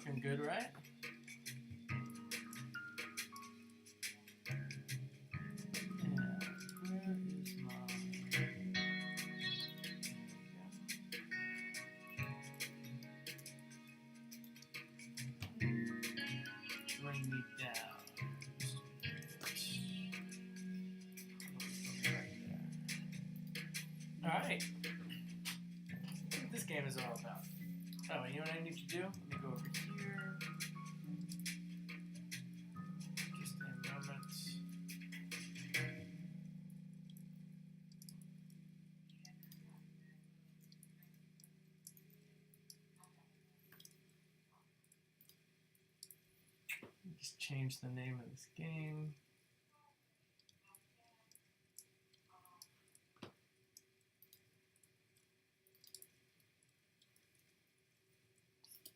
looking good, right? And where is my... Bring me down. Right there. Alright. That's what this game is all about. Oh, you know what I need to do? Let me go over here. Just a moment. Just change the name of this game.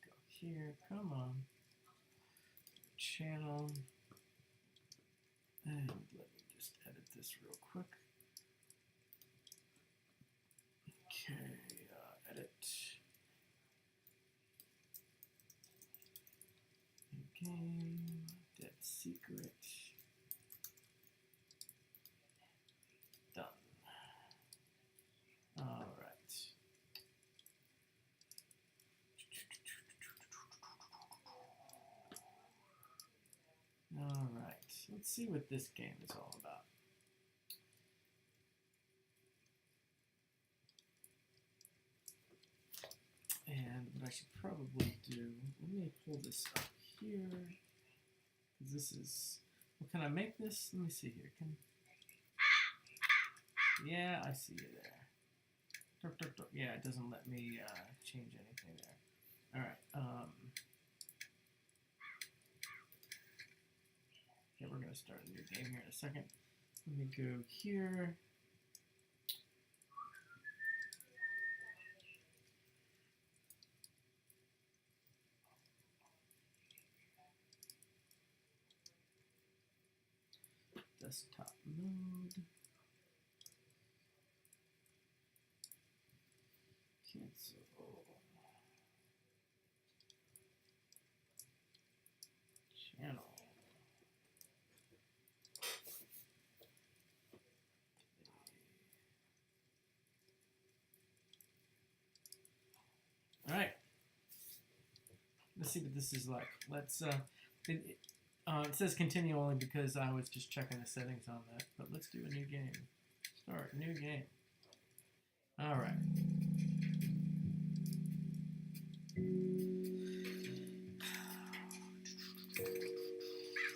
Go here, come on. Channel. And let me just edit this real quick. Okay, edit. New game. Dead secret. Done. All right. All right. Let's see what this game is all about. And what I should probably do, let me pull this up here. This is, well, can I make this? Let me see here. Yeah, I see you there. Yeah, it doesn't let me change anything there. All right. Okay, we're gonna start a new game here in a second. Let me go here. Desktop mode. Cancel. Channel. All right. Let's see what this is like. Let's it says continue only because I was just checking the settings on that. But let's do a new game. Start new game. All right.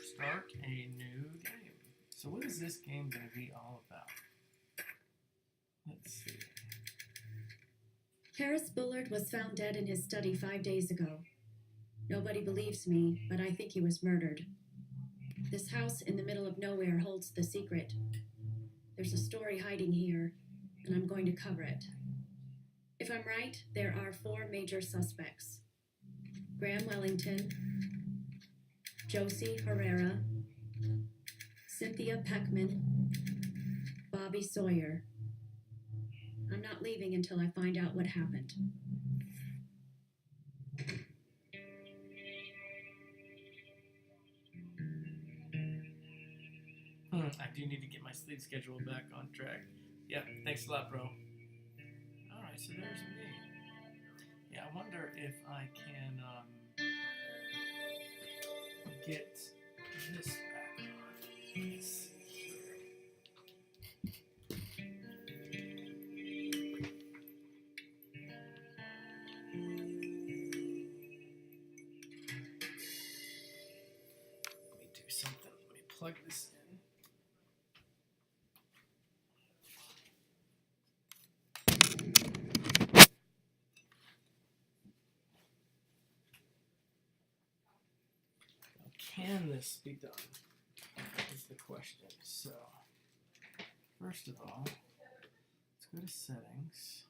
Start a new game. So what is this game going to be all about? Let's see. Harris Bullard was found dead in his study 5 days ago. Nobody believes me, but I think he was murdered. This house in the middle of nowhere holds the secret. There's a story hiding here, and I'm going to cover it. If I'm right, there are 4 major suspects. Graham Wellington, Josie Herrera, Cynthia Peckman, Bobby Sawyer. I'm not leaving until I find out what happened. I do need to get my sleep schedule back on track. Yep, thanks a lot, bro. Alright, so there's me. Yeah, I wonder if I can get this back on. Let's see here. Let me do something. Let me plug this in. Can this be done? Is the question. So, first of all, let's go to settings,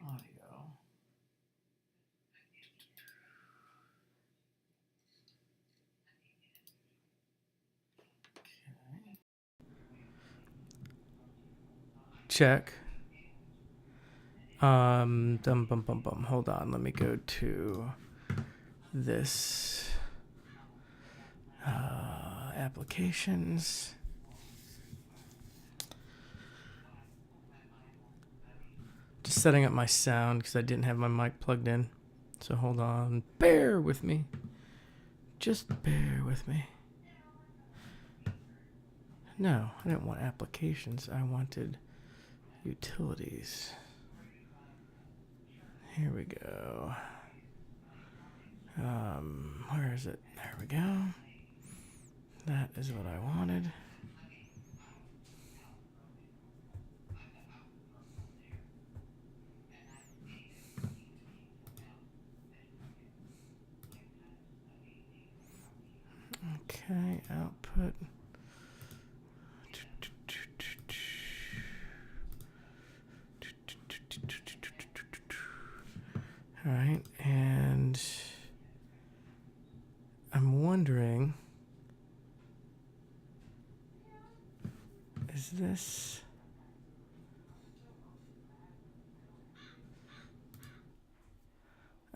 audio. Okay. Check. Hold on. Let me go to this. Applications. Just setting up my sound because I didn't have my mic plugged in. So hold on. Bear with me. Just bear with me. No, I didn't want applications. I wanted utilities. Here we go. Where is it? There we go. That is what I wanted. Okay, output. All right, and I'm wondering, is this?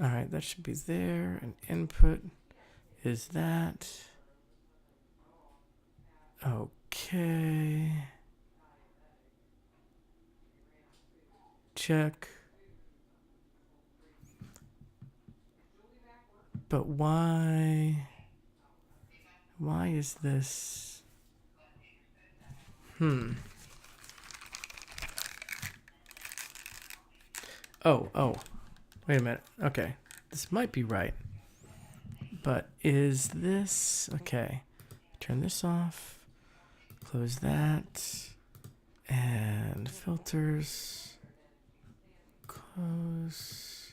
All right, that should be there. And input is that. Okay. Check. But why is this? Oh. Wait a minute. Okay. This might be right. But is this... Okay. Turn this off. Close that. And filters. Close.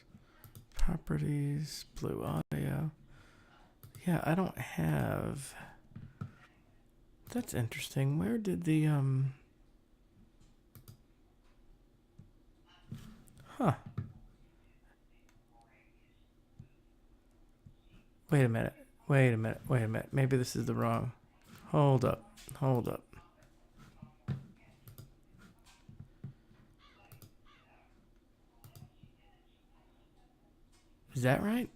Properties. Blue audio. Yeah, I don't have... That's interesting. Where did the... Huh. Wait a minute. Maybe this is the wrong... Hold up. Is that right?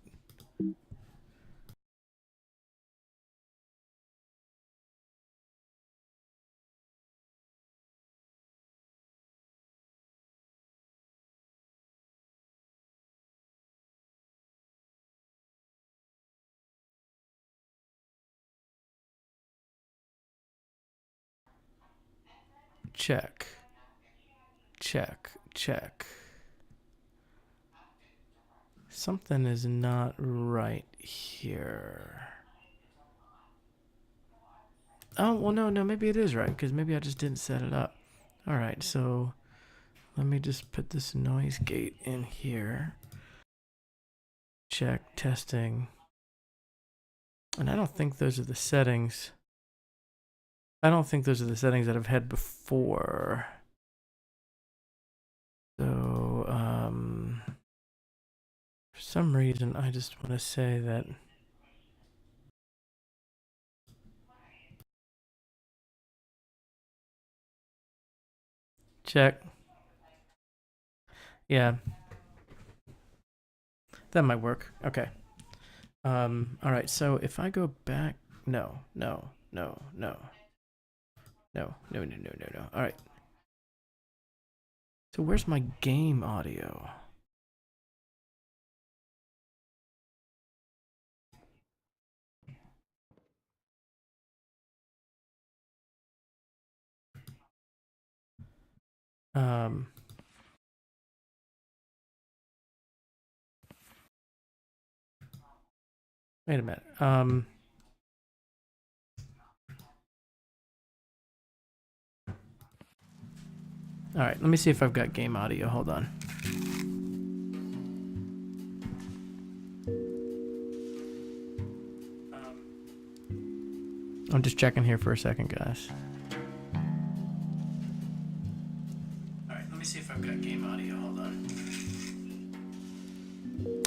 Check. Something is not right here. Oh, well, no, maybe it is right, because maybe I just didn't set it up. All right, so let me just put this noise gate in here. Check, testing. And I don't think those are the settings. I don't think those are the settings that I've had before. So, for some reason, I just want to say that... Check. Yeah. That might work. Okay. All right, so if I go back... No. All right. So where's my game audio? Wait a minute. All right, let me see if I've got game audio. Hold on. I'm just checking here for a second, guys. All right, let me see if I've got game audio. Hold on.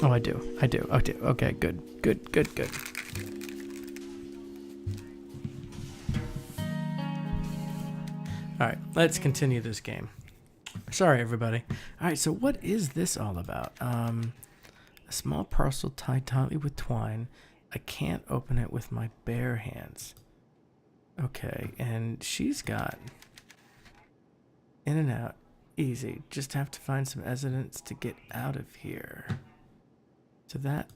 Oh, I do. Okay, good. All right, let's continue this game. Sorry, everybody. All right, so what is this all about? A small parcel tied tightly with twine. I can't open it with my bare hands. Okay, and she's got in and out. Easy. Just have to find some evidence to get out of here. So that...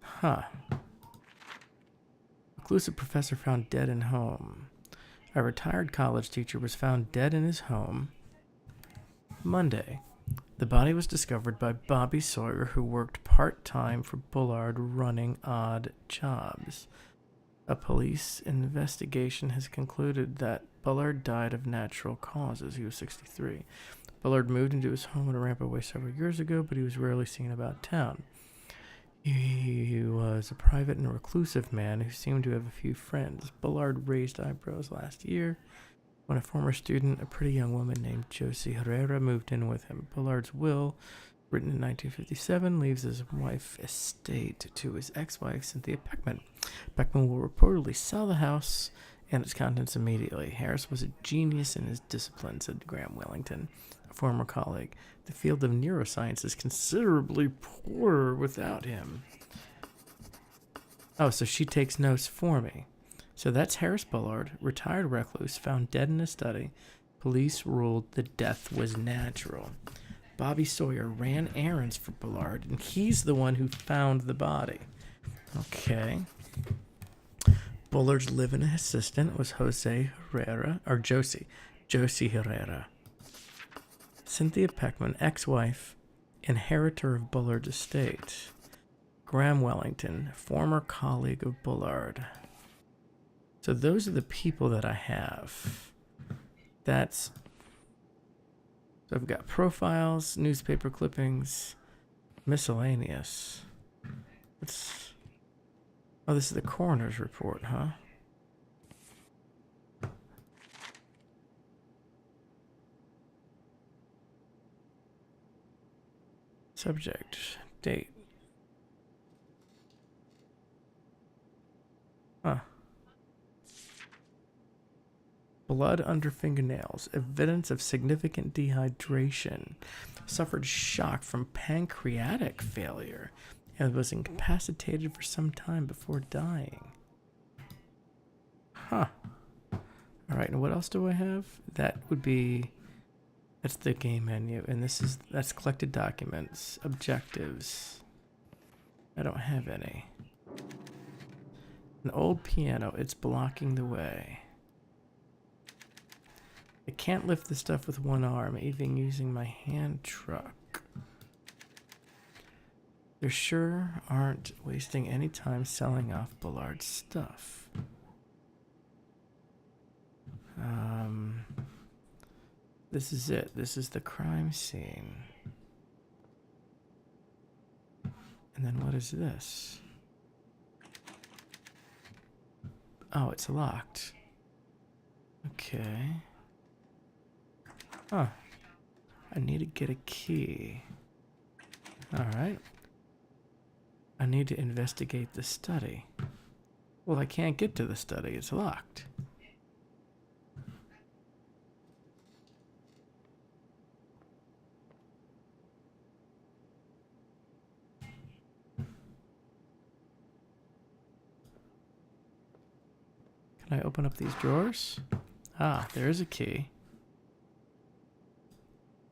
Huh. Reclusive professor found dead in home. A retired college teacher was found dead in his home Monday. The body was discovered by Bobby Sawyer, who worked part-time for Bullard running odd jobs. A police investigation has concluded that Bullard died of natural causes. He was 63. Bullard moved into his home in Rampa Way several years ago, but he was rarely seen about town. He was a private and reclusive man who seemed to have a few friends. Bullard raised eyebrows last year when a former student, a pretty young woman named Josie Herrera, moved in with him. Bullard's will, written in 1957, leaves his wife's estate to his ex-wife, Cynthia Peckman. Peckman will reportedly sell the house and its contents immediately. Harris was a genius in his discipline, said Graham Wellington, a former colleague. The field of neuroscience is considerably poorer without him. Oh, so she takes notes for me. So that's Harris Bullard, retired recluse, found dead in his study. Police ruled the death was natural. Bobby Sawyer ran errands for Bullard, and he's the one who found the body. Okay. Bullard's live-in assistant was Josie Herrera. Cynthia Peckman, ex-wife, inheritor of Bullard's estate. Graham Wellington, former colleague of Bullard. So those are the people that I have. So I've got profiles, newspaper clippings, miscellaneous. This is the coroner's report, huh? Subject, date. Huh. Blood under fingernails, evidence of significant dehydration. Suffered shock from pancreatic failure and was incapacitated for some time before dying. Huh. Alright, and what else do I have? That's the game menu, and that's collected documents, objectives. I don't have any. An old piano, it's blocking the way. I can't lift the stuff with one arm, even using my hand truck. They sure aren't wasting any time selling off Bullard's stuff. This is it. This is the crime scene. And then what is this? Oh, it's locked. Okay. Huh. I need to get a key. Alright. I need to investigate the study. Well, I can't get to the study. It's locked. Can I open up these drawers? Ah, there's a key.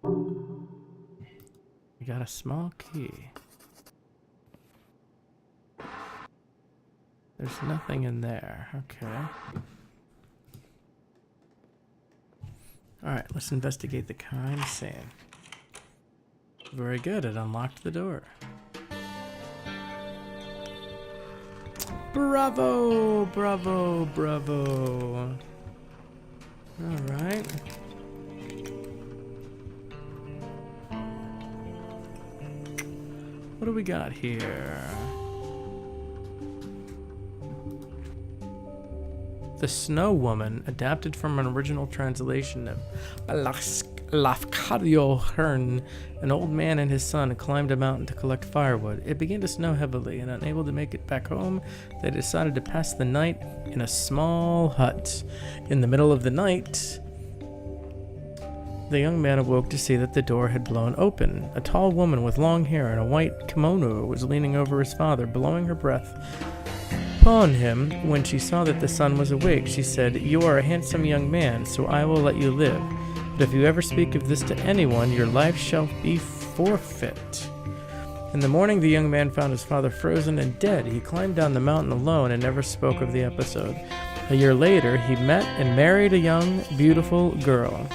We got a small key. There's nothing in there. Okay. Alright, let's investigate the crime scene. Very good, it unlocked the door. Bravo! Bravo! Bravo! Alright. What do we got here? The Snow Woman, adapted from an original translation of Lafcadio Hearn. An old man and his son climbed a mountain to collect firewood. It began to snow heavily, and unable to make it back home, they decided to pass the night in a small hut. In the middle of the night, the young man awoke to see that the door had blown open. A tall woman with long hair and a white kimono was leaning over his father, blowing her breath upon him. When she saw that the son was awake, she said, "You are a handsome young man, so I will let you live. But if you ever speak of this to anyone, your life shall be forfeit." In the morning, the young man found his father frozen and dead. He climbed down the mountain alone and never spoke of the episode. A year later, he met and married a young, beautiful girl.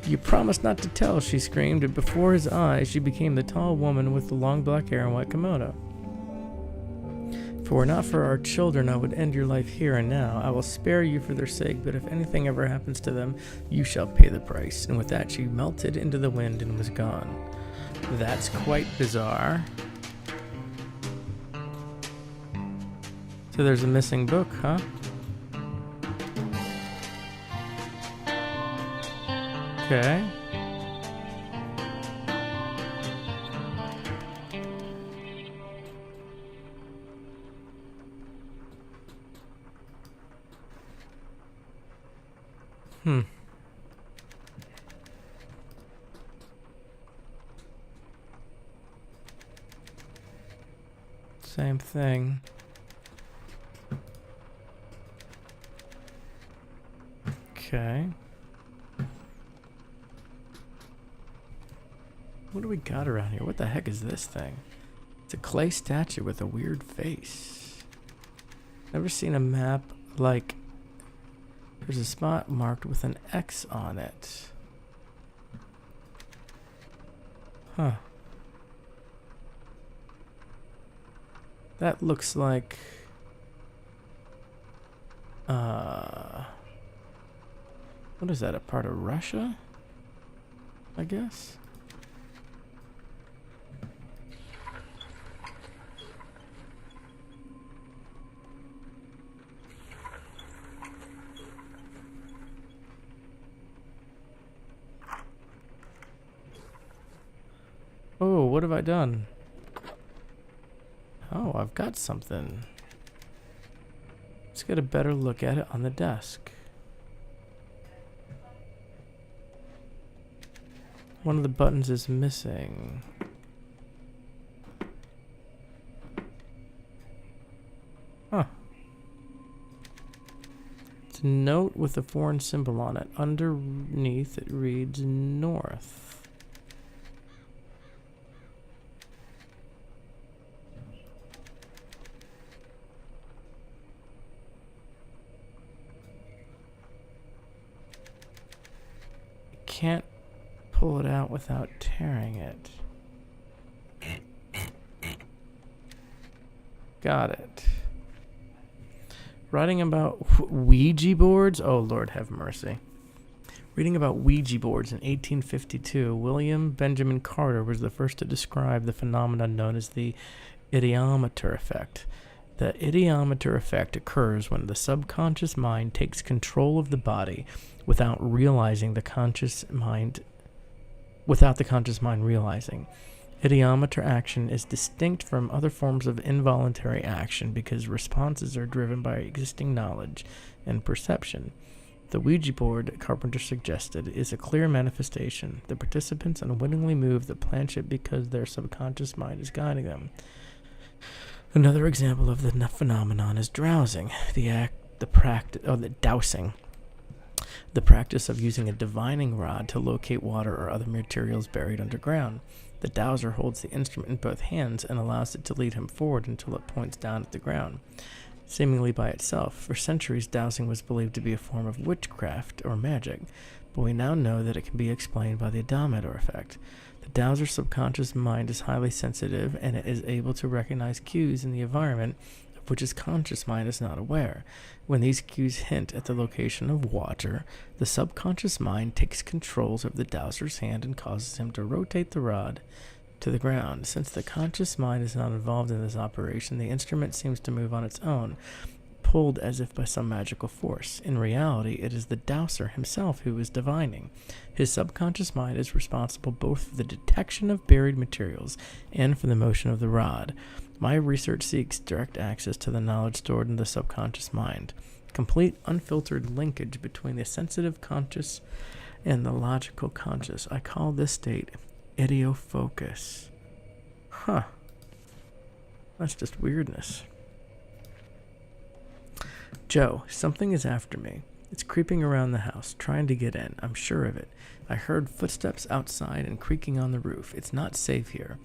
"You promised not to tell," she screamed, and before his eyes she became the tall woman with the long black hair and white kimono. "If it were not for our children, I would end your life here and now. I will spare you for their sake, but if anything ever happens to them, you shall pay the price." And with that, she melted into the wind and was gone. That's quite bizarre. So there's a missing book, huh? Okay. Same thing. Okay. What do we got around here? What the heck is this thing? It's a clay statue with a weird face. Never seen a map like... There's a spot marked with an X on it. Huh. That looks like... What is that, a part of Russia? I guess? Oh, what have I done? Oh, I've got something. Let's get a better look at it on the desk. One of the buttons is missing. Huh. It's a note with a foreign symbol on it. Underneath it reads North. Can't pull it out without tearing it. Got it. Writing about Ouija boards? Oh, Lord have mercy. Reading about Ouija boards in 1852, William Benjamin Carter was the first to describe the phenomenon known as the ideomotor effect. The ideomotor effect occurs when the subconscious mind takes control of the body without the conscious mind realizing. Ideomotor action is distinct from other forms of involuntary action because responses are driven by existing knowledge and perception. The Ouija board, Carpenter suggested, is a clear manifestation. The participants unwittingly move the planchette because their subconscious mind is guiding them. Another example of the phenomenon is drowsing, dowsing. The practice of using a divining rod to locate water or other materials buried underground. The dowser holds the instrument in both hands and allows it to lead him forward until it points down at the ground, seemingly by itself. For centuries, dowsing was believed to be a form of witchcraft or magic, but we now know that it can be explained by the ideomotor effect. The dowser's subconscious mind is highly sensitive, and it is able to recognize cues in the environment of which his conscious mind is not aware. When these cues hint at the location of water, the subconscious mind takes control of the dowser's hand and causes him to rotate the rod to the ground. Since the conscious mind is not involved in this operation, the instrument seems to move on its own, pulled as if by some magical force. In reality, it is the dowser himself who is divining. His subconscious mind is responsible both for the detection of buried materials and for the motion of the rod. My research seeks direct access to the knowledge stored in the subconscious mind, complete unfiltered linkage between the sensitive conscious and the logical conscious. I call this state idiofocus. Huh. That's just weirdness. Joe, something is after me. It's creeping around the house, trying to get in. I'm sure of it. I heard footsteps outside and creaking on the roof. It's not safe here.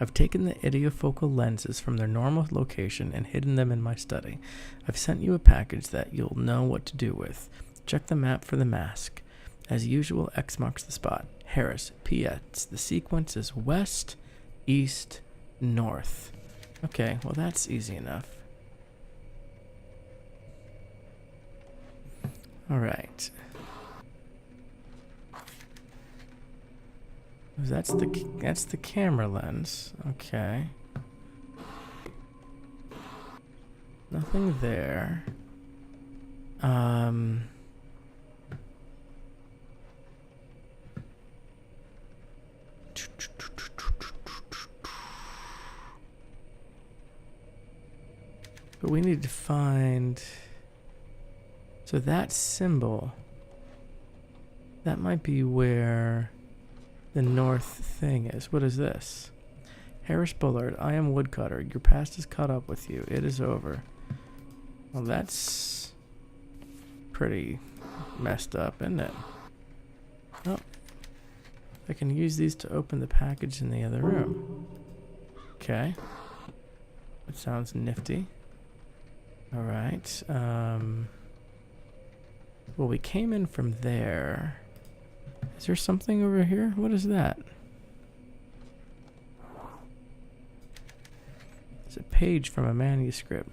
I've taken the idiofocal lenses from their normal location and hidden them in my study. I've sent you a package that you'll know what to do with. Check the map for the mask. As usual, X marks the spot. Harris, P.S. The sequence is west, east, north. Okay, well that's easy enough. All right. That's the camera lens. Okay. Nothing there. But we need to find. So that symbol. That might be where the north thing is. What is this? Harris Bullard, I am Woodcutter. Your past has caught up with you. It is over. Well, that's pretty messed up, isn't it? Oh. I can use these to open the package in the other room. Okay. That sounds nifty. Alright. Well, we came in from there. Is there something over here? What is that? It's a page from a manuscript.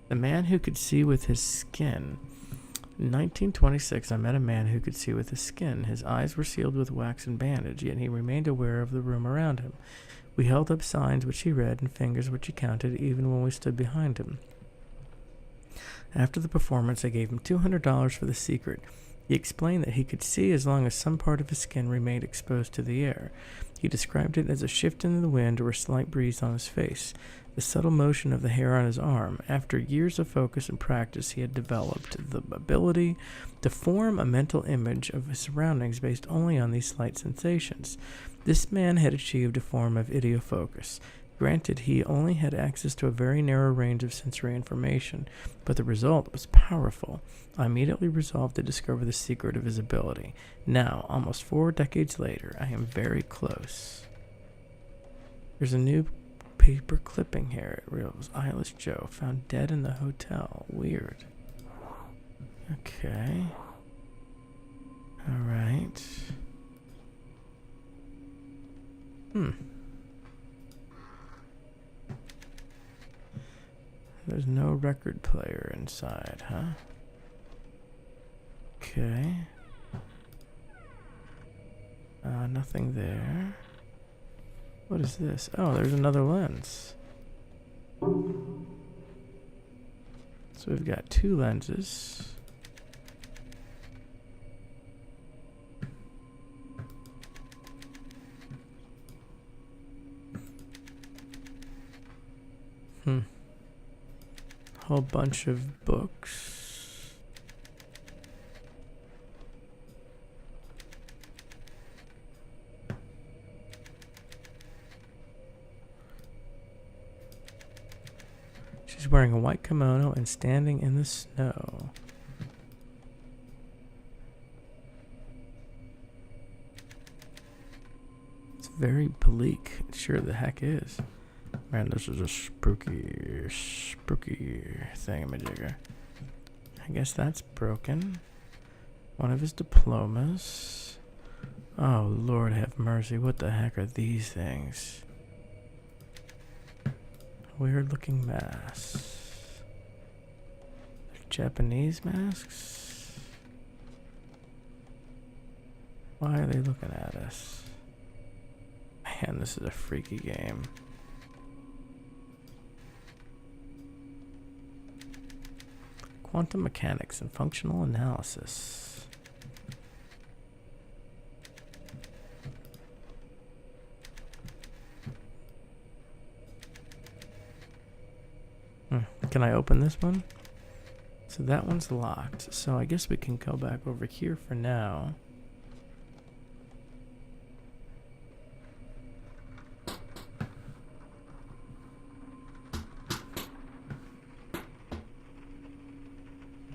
The man who could see with his skin. In 1926, I met a man who could see with his skin. His eyes were sealed with wax and bandage, yet he remained aware of the room around him. We held up signs which he read and fingers which he counted, even when we stood behind him. After the performance, I gave him $200 for the secret. He explained that he could see as long as some part of his skin remained exposed to the air. He described it as a shift in the wind or a slight breeze on his face, the subtle motion of the hair on his arm. After years of focus and practice, he had developed the ability to form a mental image of his surroundings based only on these slight sensations. This man had achieved a form of idiofocus. Granted, he only had access to a very narrow range of sensory information, but the result was powerful. I immediately resolved to discover the secret of his ability. Now, almost 4 decades later, I am very close. There's a new paper clipping here. It reveals Eyeless Joe found dead in the hotel. Weird. Okay. Alright. There's no record player inside, huh? Okay. Nothing there. What is this? Oh, there's another lens. So we've got 2 lenses. Whole bunch of books. She's wearing a white kimono and standing in the snow. It's very bleak. It sure the heck is. Man, this is a spooky thingamajigger. I guess that's broken. One of his diplomas. Oh, Lord have mercy. What the heck are these things? Weird looking masks. They're Japanese masks? Why are they looking at us? Man, this is a freaky game. Quantum mechanics and functional analysis. Can I open this one? So that one's locked. So I guess we can go back over here for now.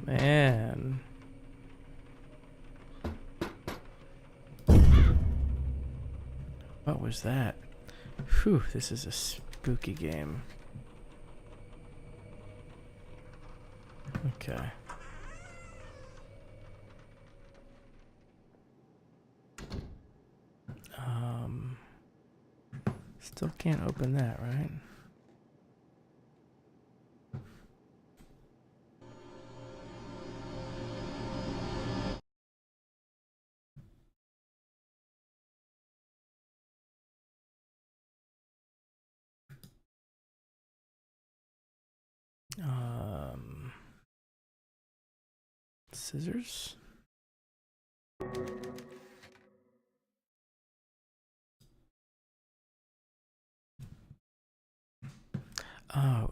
Man. What was that? Whew, this is a spooky game. Okay. Still can't open that, right? Scissors? Oh.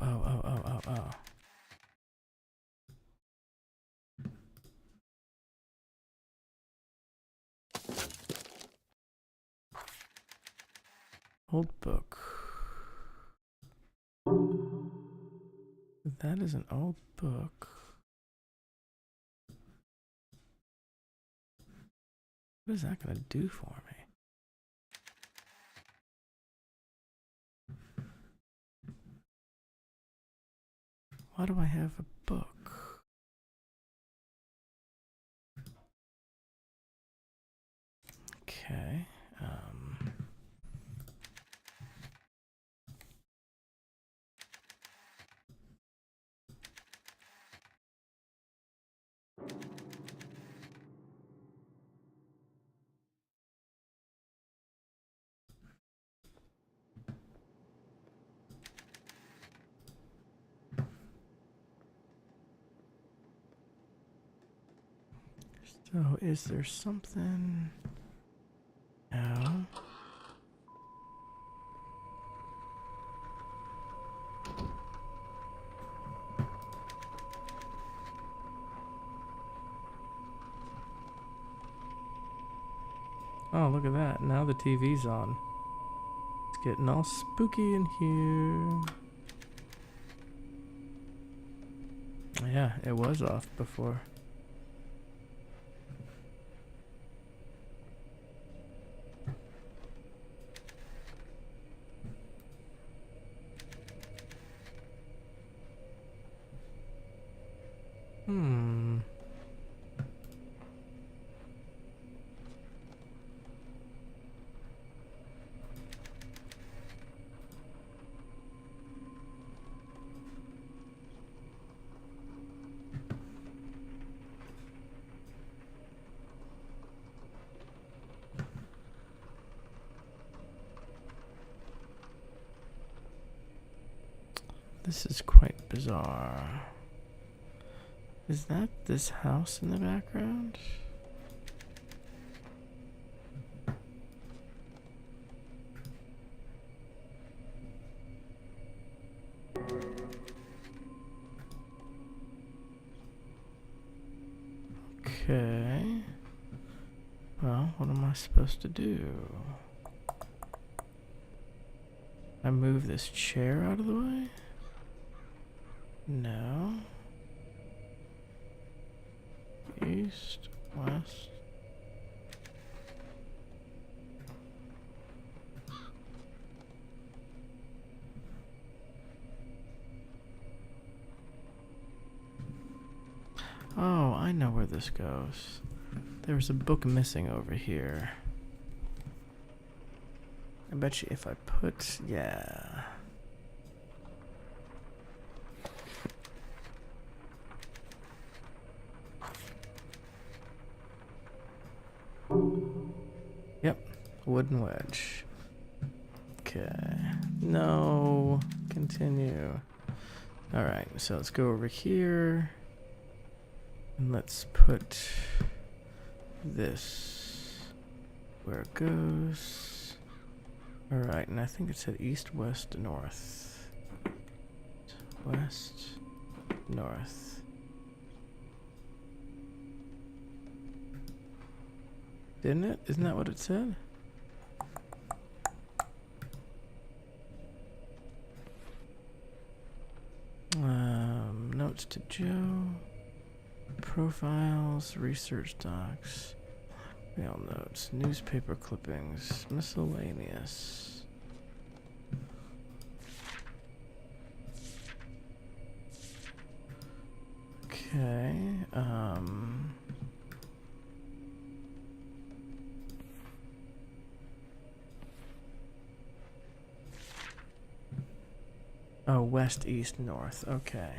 Old book. That is an old book. What is that going to do for me? Why do I have a book? Okay. So is there something? No. Oh, look at that. Now the TV's on. It's getting all spooky in here. Yeah, it was off before. This is quite bizarre. Is that this house in the background? Okay. Well, what am I supposed to do? I move this chair out of the way? No. East, west. Oh, I know where this goes. There's a book missing over here. I bet you if I put, yeah. Yep, wooden wedge. Okay, no, continue. All right, so let's go over here. And let's put this where it goes. All right, and I think it said east, west, north. West, north. Didn't it? Isn't that what it said? Notes to Joe. Profiles, research docs, mail notes, newspaper clippings, miscellaneous. Okay, oh, west, east, north, okay.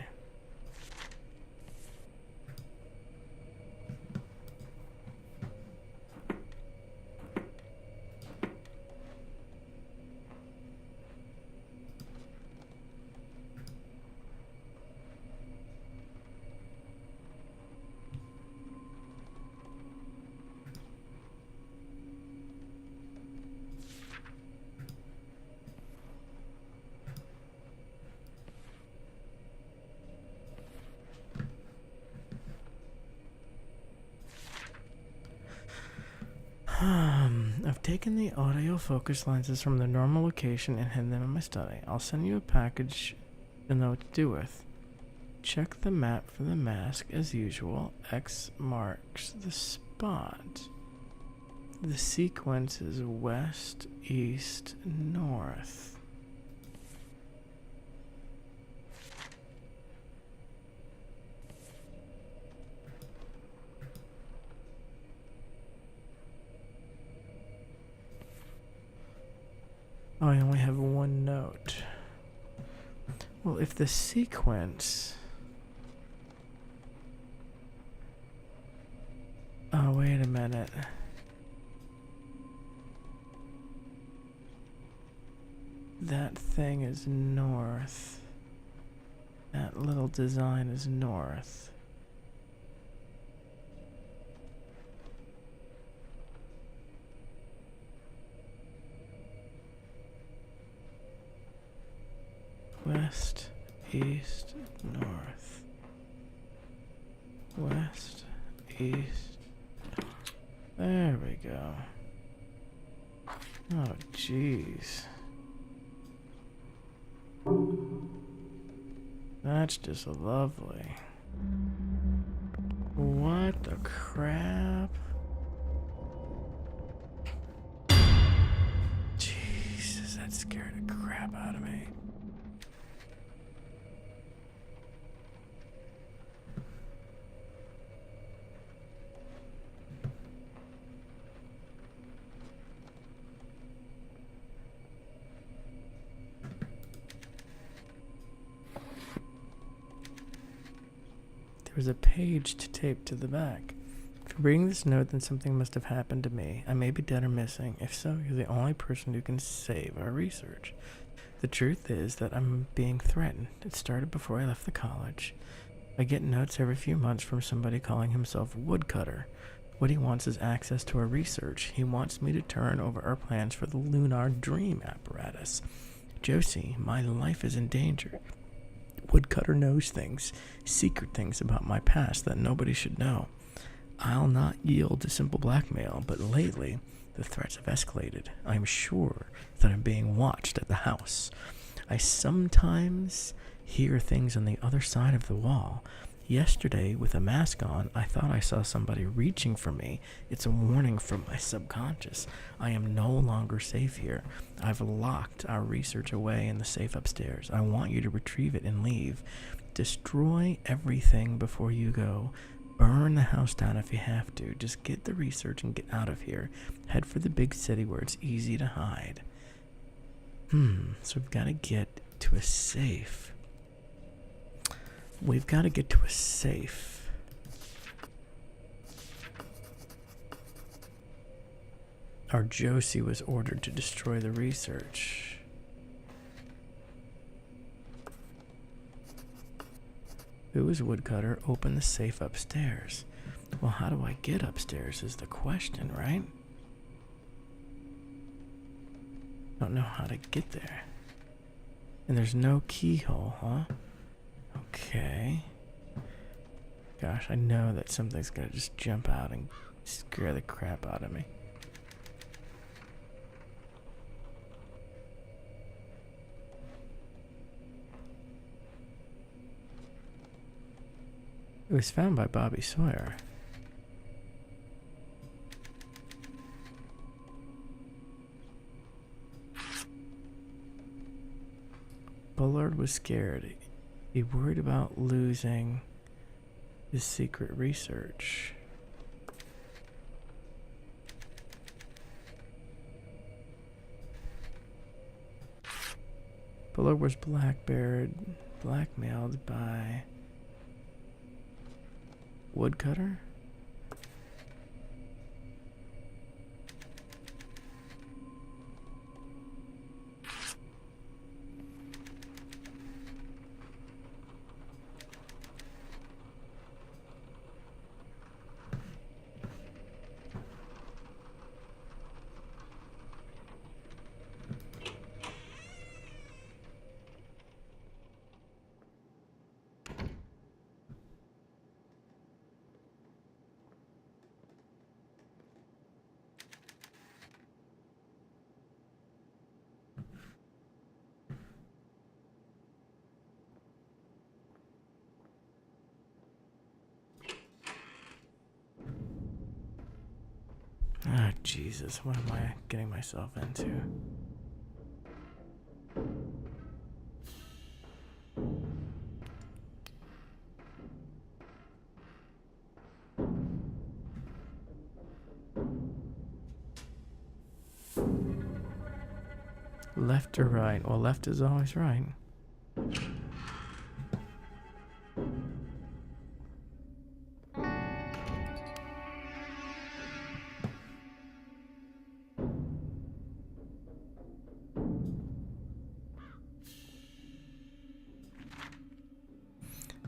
I've taken the audio focus lenses from their normal location and hidden them in my study. I'll send you a package you'll know what to do with. Check the map for the mask as usual. X marks the spot. The sequence is west, east, north. Oh, I only have one note. Well, if the sequence... Oh, wait a minute. That thing is north. That little design is north. West, east, north. West, east. There we go. Oh, jeez. That's just lovely. What the crap? Jesus, that scared the crap out of me. There was a page to tape to the back. If you're reading this note, then something must have happened to me. I may be dead or missing. If so, you're the only person who can save our research. The truth is that I'm being threatened. It started before I left the college. I get notes every few months from somebody calling himself Woodcutter. What he wants is access to our research. He wants me to turn over our plans for the Lunar Dream apparatus. Josie, my life is in danger. Woodcutter knows things, secret things about my past that nobody should know. I'll not yield to simple blackmail, but lately the threats have escalated. I'm sure that I'm being watched at the house. I sometimes hear things on the other side of the wall. Yesterday, with a mask on, I thought I saw somebody reaching for me. It's a warning from my subconscious. I am no longer safe here. I've locked our research away in the safe upstairs. I want you to retrieve it and leave. Destroy everything before you go. Burn the house down if you have to. Just get the research and get out of here. Head for the big city where it's easy to hide. So we've got to get to a safe. We've got to get to a safe. Our Josie was ordered to destroy the research. Who is Woodcutter? Open the safe upstairs. Well, how do I get upstairs is the question, right? Don't know how to get there. And there's no keyhole, huh? Okay. gosh, I know that something's gonna just jump out and scare the crap out of me. It was found by Bobby Sawyer. Bullard was scared. He worried about losing his secret research. Bullard was blackmailed by Woodcutter? Ah, Jesus, what am I getting myself into? Left or right? Well, left is always right.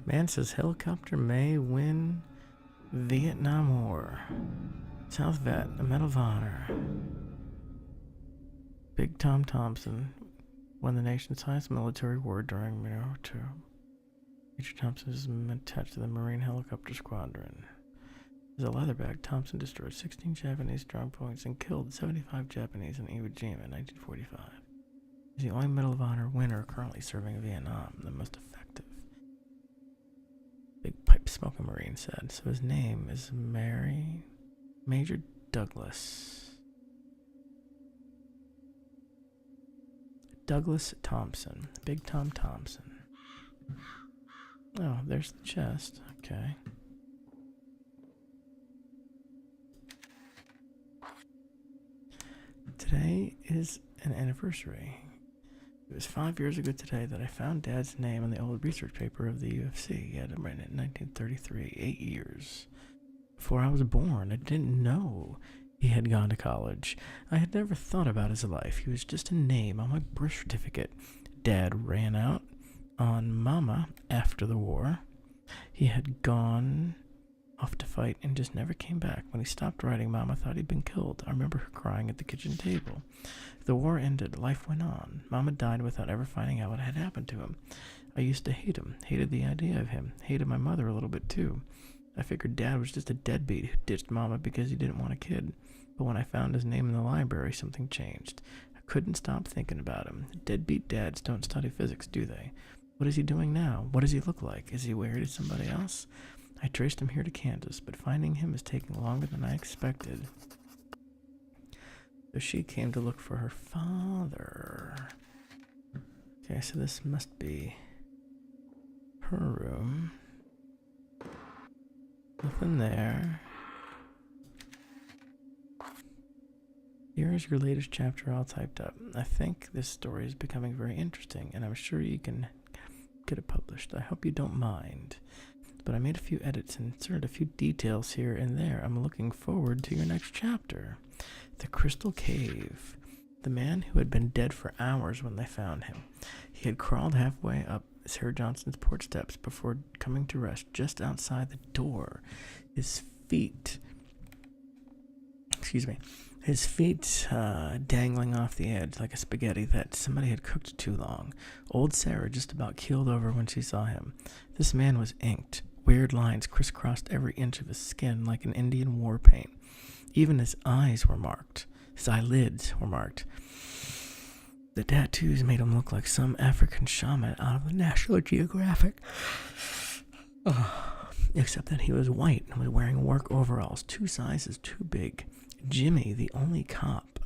Man says helicopter may win Vietnam War. South Vet, a Medal of Honor. Big Tom Thompson won the nation's highest military award during World War II. Major Thompson is attached to the Marine Helicopter Squadron. As a leatherback, Thompson destroyed 16 Japanese strongpoints and killed 75 Japanese in Iwo Jima in 1945. He's the only Medal of Honor winner currently serving in Vietnam, the most effective. Big pipe smoking Marine said. So his name is Major Douglas. Douglas Thompson. Big Tom Thompson. Oh, there's the chest. Okay. Today is an anniversary. It was 5 years ago today that I found Dad's name on the old research paper of the UFC. He had it written in 1933, 8 years before I was born. I didn't know he had gone to college. I had never thought about his life. He was just a name on my birth certificate. Dad ran out on Mama after the war. He had gone off to fight and just never came back. When he stopped writing, Mama thought he'd been killed. I remember her crying at the kitchen table. The war ended. Life went on. Mama died without ever finding out what had happened to him. I used to hate him. Hated the idea of him. Hated my mother a little bit too. I figured Dad was just a deadbeat who ditched Mama because he didn't want a kid. But when I found his name in the library, something changed. I couldn't stop thinking about him. Deadbeat dads don't study physics, do they? What is he doing now? What does he look like? Is he married to somebody else? I traced him here to Kansas, but finding him is taking longer than I expected. So she came to look for her father. Okay, so this must be her room. Nothing there. Here's your latest chapter all typed up. I think this story is becoming very interesting, and I'm sure you can get it published. I hope you don't mind. But I made a few edits and inserted a few details here and there. I'm looking forward to your next chapter. The Crystal Cave. The man who had been dead for hours when they found him. He had crawled halfway up Sarah Johnson's porch steps before coming to rest just outside the door. His feet dangling off the edge like a spaghetti that somebody had cooked too long. Old Sarah just about keeled over when she saw him. This man was inked, Weird lines crisscrossed every inch of his skin like an Indian war paint. Even his eyes were marked. His eyelids were marked. The tattoos made him look like some African shaman out of the National Geographic. Except that he was white and was wearing work overalls 2 sizes too big. Jimmy, the only cop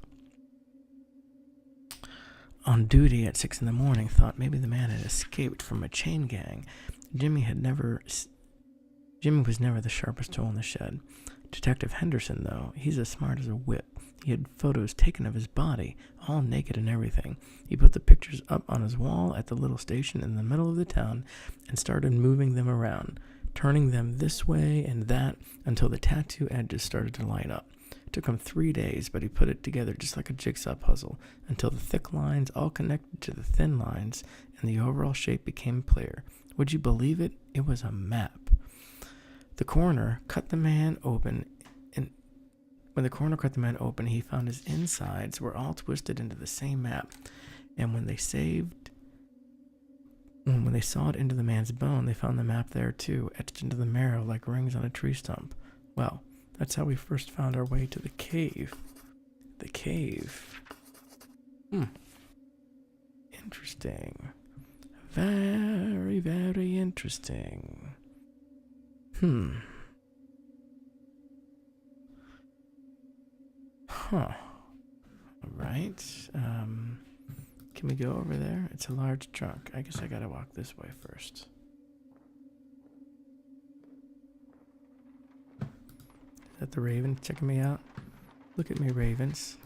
on duty at 6 in the morning, thought maybe the man had escaped from a chain gang. Jimmy was never the sharpest tool in the shed. Detective Henderson, though, he's as smart as a whip. He had photos taken of his body, all naked and everything. He put the pictures up on his wall at the little station in the middle of the town and started moving them around, turning them this way and that until the tattoo edges started to line up. It took him 3 days, but he put it together just like a jigsaw puzzle until the thick lines all connected to the thin lines and the overall shape became clear. Would you believe it? It was a map. The coroner cut the man open, and when the coroner cut the man open, he found his insides were all twisted into the same map. And when they sawed into the man's bone, they found the map there too, etched into the marrow like rings on a tree stump. Well, that's how we first found our way to the cave. The cave. Interesting. Very, very interesting. Alright. Can we go over there? It's a large trunk. I guess I gotta walk this way first. Is that the raven checking me out? Look at me, ravens.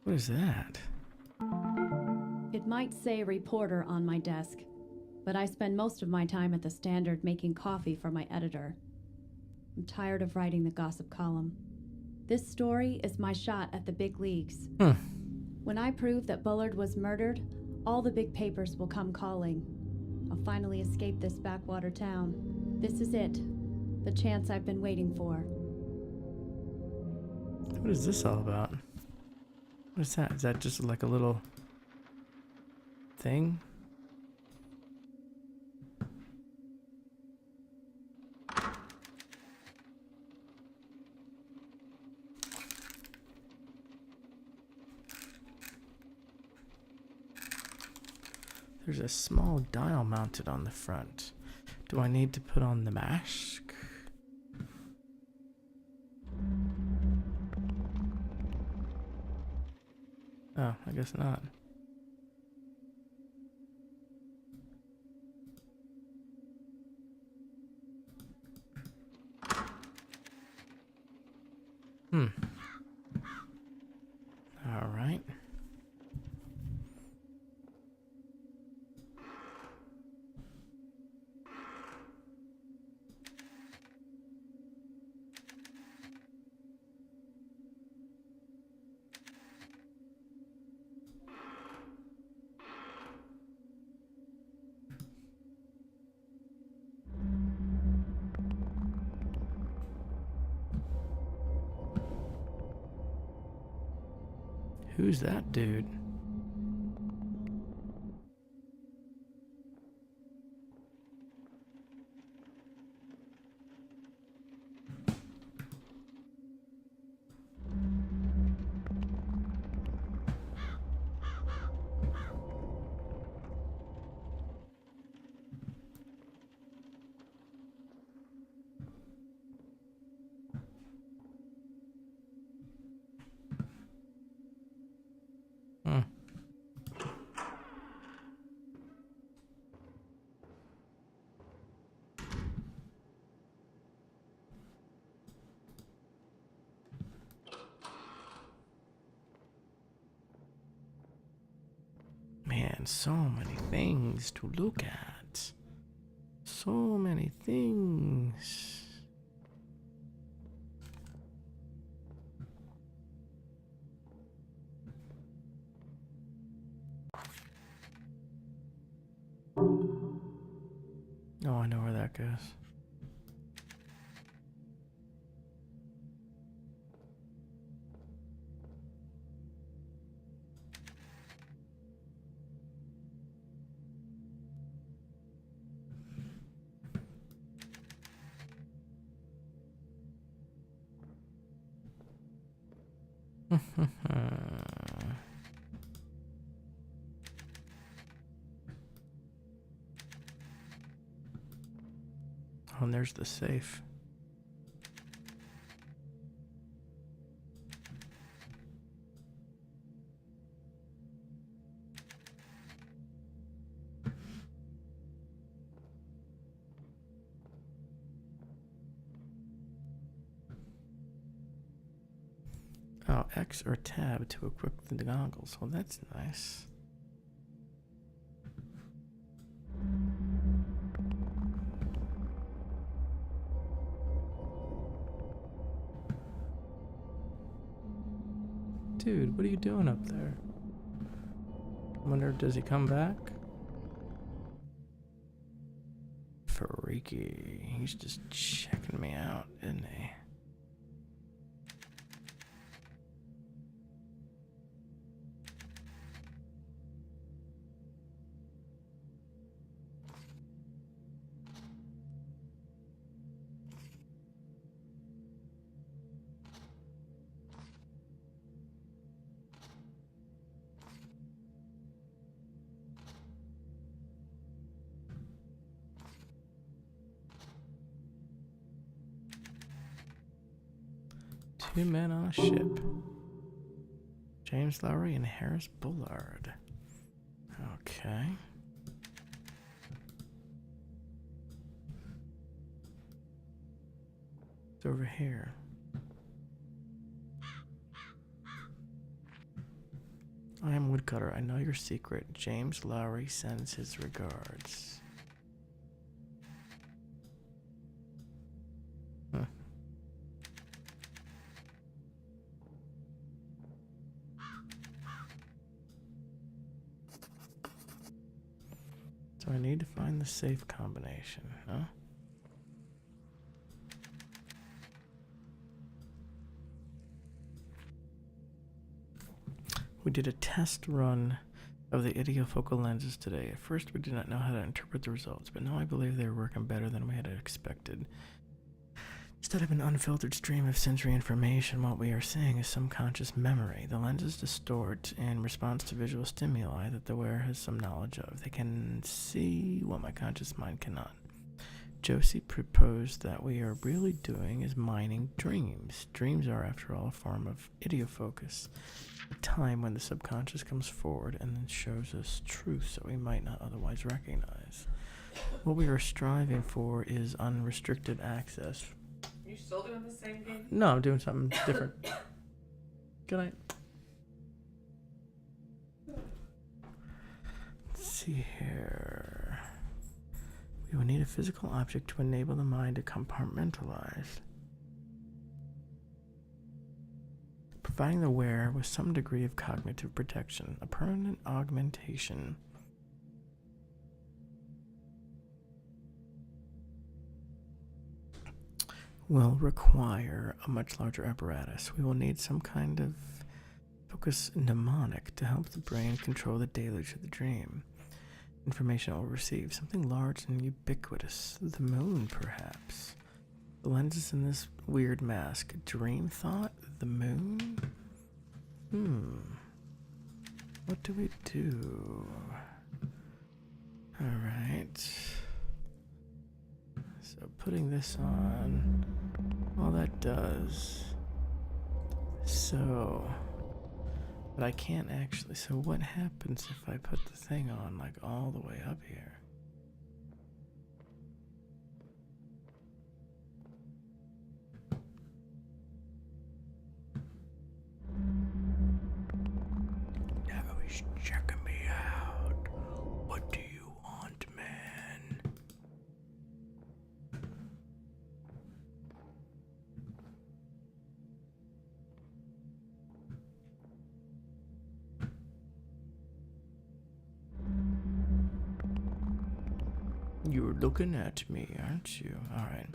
What is that? It might say reporter on my desk, but I spend most of my time at the Standard making coffee for my editor. I'm tired of writing the gossip column. This story is my shot at the big leagues. When I prove that Bullard was murdered, all the big papers will come calling. I'll finally escape this backwater town. This is it. The chance I've been waiting for. What is this all about? What is that? Is that just like a little thing? There's a small dial mounted on the front. Do I need to put on the mask? Oh, I guess not. All right. Who's that dude? Man, so many things to look at. So many things. Oh, I know where that goes. Oh, and there's the safe. Oh, X or tab to equip the goggles. Well, that's nice. Dude, what are you doing up there? I wonder, does he come back? Freaky. He's just checking me out, isn't he? Two men on a ship. James Lowry and Harris Bullard. Okay. It's over here. I am Woodcutter. I know your secret. James Lowry sends his regards. Huh. So I need to find the safe combination, huh? We did a test run of the idiofocal lenses today. At first, we did not know how to interpret the results, but now I believe they are working better than we had expected. Instead of an unfiltered stream of sensory information, what we are seeing is some conscious memory. The lenses distort in response to visual stimuli that the wearer has some knowledge of. They can see what my conscious mind cannot. Josie proposed that we are really doing is mining dreams. Dreams are, after all, a form of idiofocus, a time when the subconscious comes forward and then shows us truths that we might not otherwise recognize. What we are striving for is unrestricted access. You still doing the same game? No, I'm doing something different. Good night. Let's see here. We will need a physical object to enable the mind to compartmentalize, providing the wearer with some degree of cognitive protection. A permanent augmentation will require a much larger apparatus. We will need some kind of focus mnemonic to help the brain control the deluge of the dream. Information it will receive, something large and ubiquitous. The moon, perhaps. The lenses in this weird mask. Dream thought? The moon? What do we do? Alright. So putting this on, all that does. So, but I can't actually, so what happens if I put the thing on like all the way up here? Now he's checking me out. What do you want, man? You're looking at me, aren't you? All right.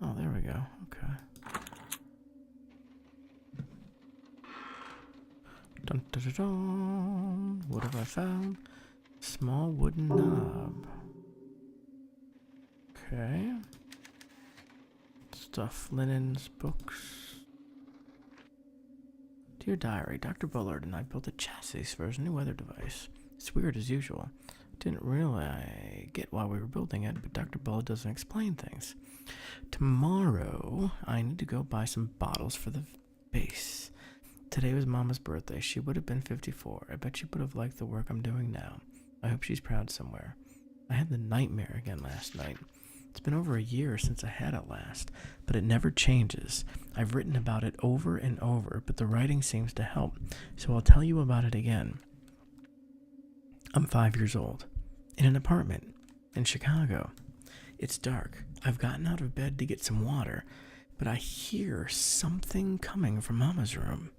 Oh, there we go. Okay. Dun, dun, dun, dun. What have I found? Small wooden knob. Okay. Stuff, linens, books. Dear Diary, Dr. Bullard and I built a chassis for his new weather device. It's weird as usual. Didn't really get why we were building it, but Dr. Bullard doesn't explain things. Tomorrow, I need to go buy some bottles for the base. Today was Mama's birthday. She would have been 54. I bet she would have liked the work I'm doing now. I hope she's proud somewhere. I had the nightmare again last night. It's been over a year since I had it last, but it never changes. I've written about it over and over, but the writing seems to help, so I'll tell you about it again. I'm 5 years old, in an apartment, in Chicago. It's dark. I've gotten out of bed to get some water, but I hear something coming from Mama's room.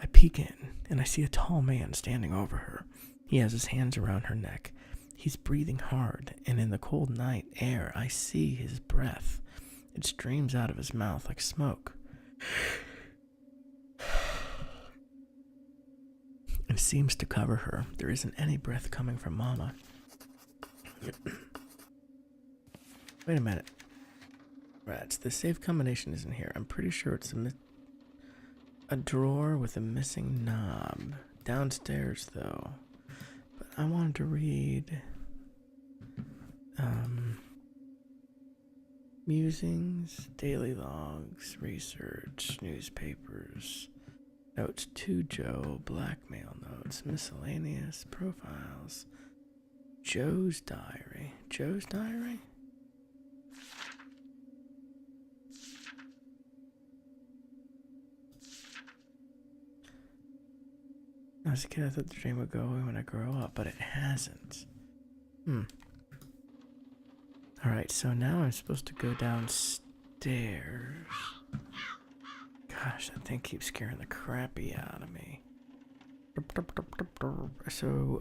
I peek in, and I see a tall man standing over her. He has his hands around her neck. He's breathing hard, and in the cold night air, I see his breath. It streams out of his mouth like smoke. It seems to cover her. There isn't any breath coming from Mama. Wait a minute. Rats, the safe combination isn't here. I'm pretty sure it's a drawer with a missing knob. Downstairs, though. But I wanted to read... musings, daily logs, research, newspapers... Notes to Joe, blackmail notes, miscellaneous, profiles, Joe's diary. Joe's diary? As a kid, I thought the dream would go away when I grow up, but it hasn't. Alright, so now I'm supposed to go downstairs. Gosh, that thing keeps scaring the crappy out of me. So,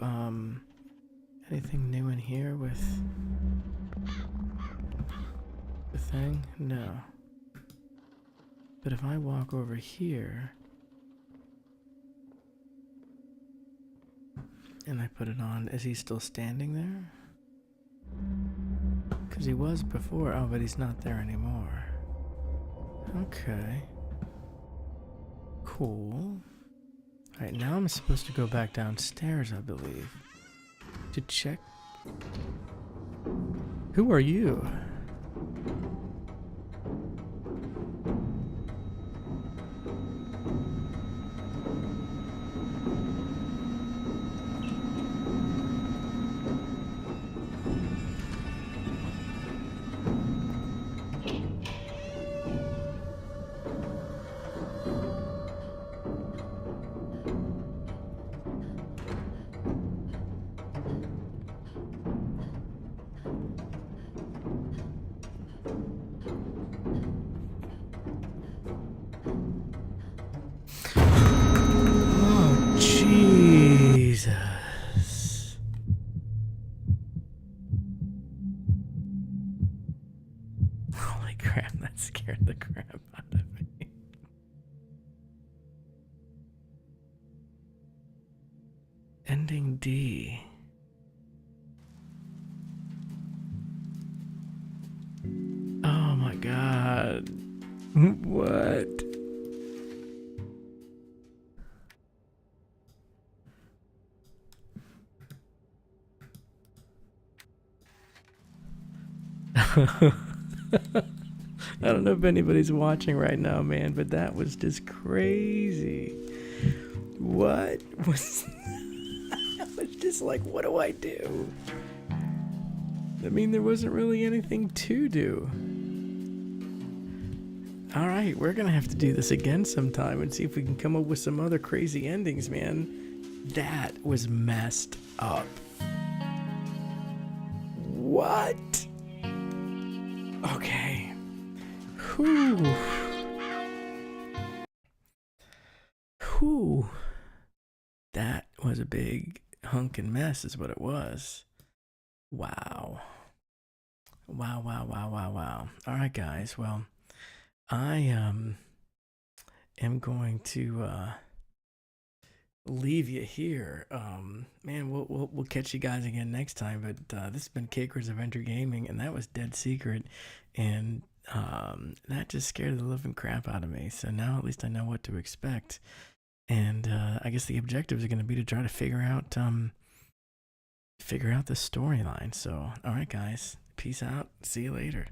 anything new in here with the thing? No. But if I walk over here and I put it on, is he still standing there? Because he was before. Oh, but he's not there anymore. Okay. Cool. Alright, now I'm supposed to go back downstairs, I believe. To check... Who are you? Holy crap, that scared the crap out of me. Ending D. Oh my god. What? I don't know if anybody's watching right now, man, but that was just crazy. What was... I was just like, what do I do? I mean, there wasn't really anything to do. Alright, we're gonna have to do this again sometime and see if we can come up with some other crazy endings, man. That was messed up. What? Okay. Whew. Whew. That was a big hunkin' mess is what it was. Wow. Wow. Alright, guys, well, I am going to leave you here. Man, we'll catch you guys again next time. But this has been Caker's Adventure Gaming, and that was Dead Secret, and that just scared the living crap out of me. So now at least I know what to expect, and I guess the objectives are going to be to try to figure out the storyline. So all right, guys, peace out. See you later.